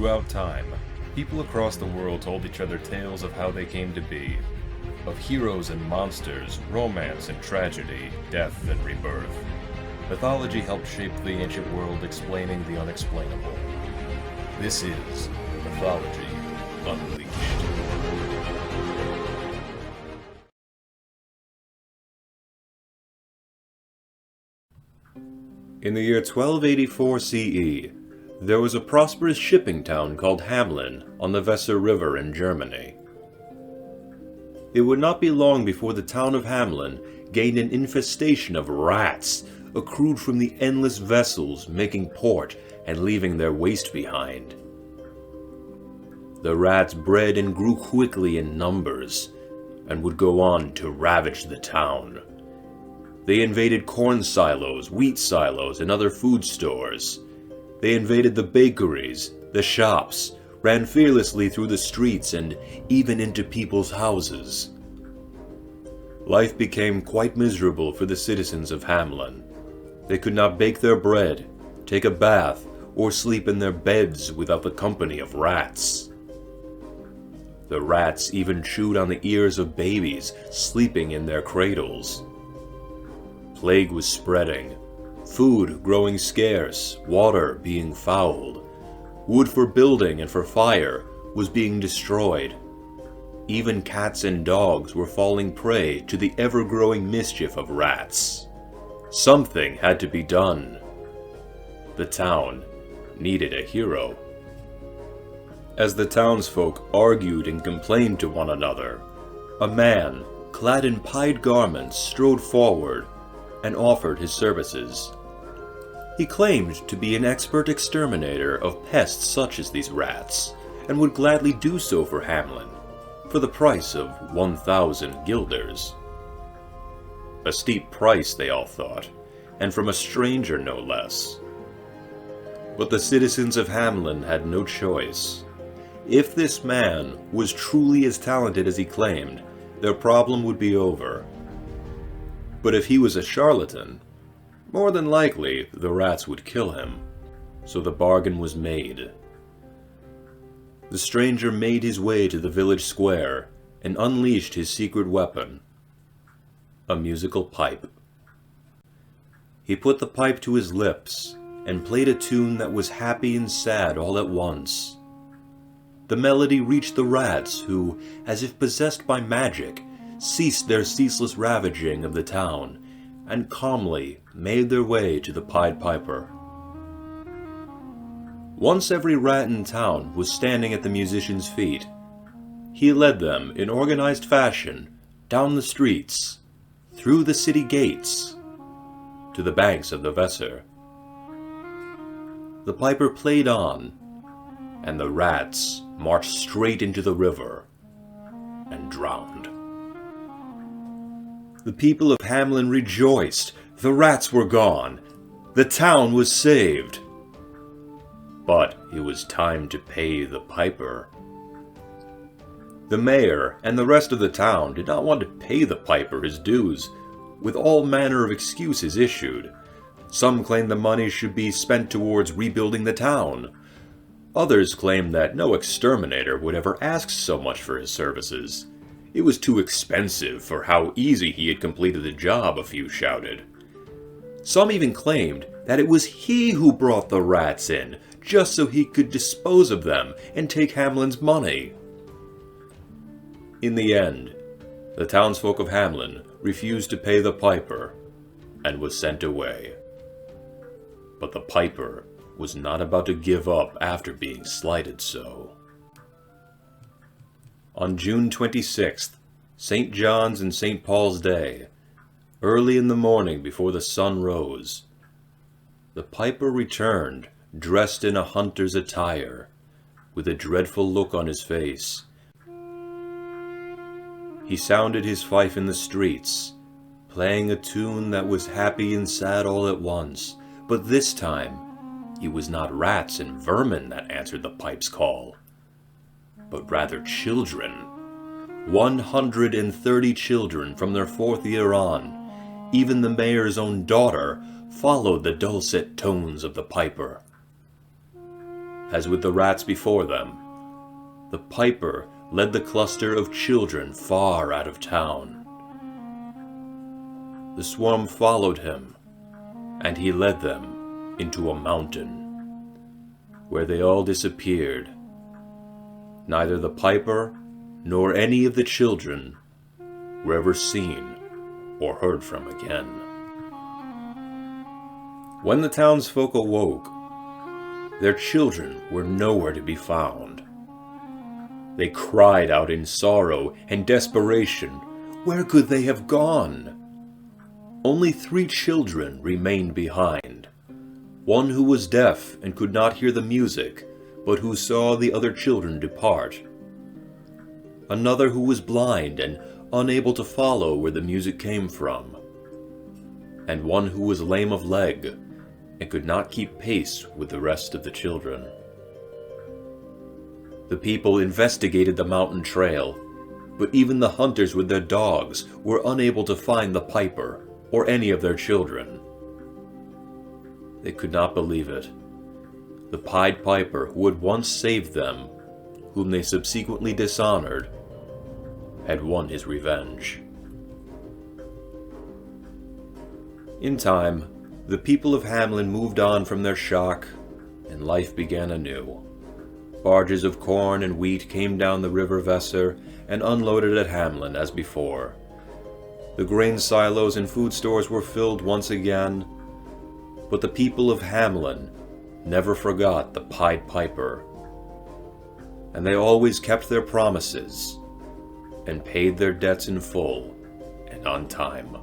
Throughout time, people across the world told each other tales of how they came to be, of heroes and monsters, romance and tragedy, death and rebirth. Mythology helped shape the ancient world, explaining the unexplainable. This is Mythology Unleashed. In the year 1284 CE, there was a prosperous shipping town called Hamelin on the Weser River in Germany. It would not be long before the town of Hamelin gained an infestation of rats accrued from the endless vessels making port and leaving their waste behind. The rats bred and grew quickly in numbers and would go on to ravage the town. They invaded corn silos, wheat silos, and other food stores. They invaded the bakeries, the shops, ran fearlessly through the streets, and even into people's houses. Life became quite miserable for the citizens of Hamelin. They could not bake their bread, take a bath, or sleep in their beds without the company of rats. The rats even chewed on the ears of babies sleeping in their cradles. Plague was spreading, food growing scarce, water being fouled. Wood for building and for fire was being destroyed. Even cats and dogs were falling prey to the ever-growing mischief of rats. Something had to be done. The town needed a hero. As the townsfolk argued and complained to one another, a man, clad in pied garments, strode forward and offered his services. He claimed to be an expert exterminator of pests such as these rats, and would gladly do so for Hamelin, for the price of 1,000 guilders. A steep price, they all thought, and from a stranger no less. But the citizens of Hamelin had no choice. If this man was truly as talented as he claimed, their problem would be over. But if he was a charlatan, more than likely the rats would kill him, so the bargain was made. The stranger made his way to the village square and unleashed his secret weapon, a musical pipe. He put the pipe to his lips and played a tune that was happy and sad all at once. The melody reached the rats who, as if possessed by magic, ceased their ceaseless ravaging of the town and calmly made their way to the Pied Piper. Once every rat in town was standing at the musician's feet. He led them in organized fashion down the streets, through the city gates, to the banks of the Weser. The piper played on, and the rats marched straight into the river and drowned. The people of Hamelin rejoiced. The rats were gone. The town was saved. But it was time to pay the piper. The mayor and the rest of the town did not want to pay the piper his dues, with all manner of excuses issued. Some claimed the money should be spent towards rebuilding the town. Others claimed that no exterminator would ever ask so much for his services. It was too expensive for how easy he had completed the job, a few shouted. Some even claimed that it was he who brought the rats in, just so he could dispose of them and take Hamelin's money. In the end, the townsfolk of Hamelin refused to pay the piper and was sent away. But the piper was not about to give up after being slighted so. On June 26th, St. John's and St. Paul's Day, early in the morning before the sun rose, the piper returned, dressed in a hunter's attire, with a dreadful look on his face. He sounded his fife in the streets, playing a tune that was happy and sad all at once, but this time it was not rats and vermin that answered the pipe's call, but rather children. 130 children from their 4th year on, even the mayor's own daughter, followed the dulcet tones of the piper. as with the rats before them, the piper led the cluster of children far out of town. The swarm followed him, and he led them into a mountain, where they all disappeared. Neither the piper nor any of the children were ever seen or heard from again. When the townsfolk awoke, their children were nowhere to be found. They cried out in sorrow and desperation. Where could they have gone? Only 3 children remained behind. One who was deaf and could not hear the music, but who saw the other children depart. Another who was blind and unable to follow where the music came from. And one who was lame of leg and could not keep pace with the rest of the children. The people investigated the mountain trail, but even the hunters with their dogs were unable to find the piper or any of their children. They could not believe it. The Pied Piper who had once saved them, whom they subsequently dishonored, had won his revenge. In time, the people of Hamelin moved on from their shock, and life began anew. Barges of corn and wheat came down the river Weser and unloaded at Hamelin as before. The grain silos and food stores were filled once again, but the people of Hamelin never forgot the Pied Piper, and they always kept their promises and paid their debts in full and on time.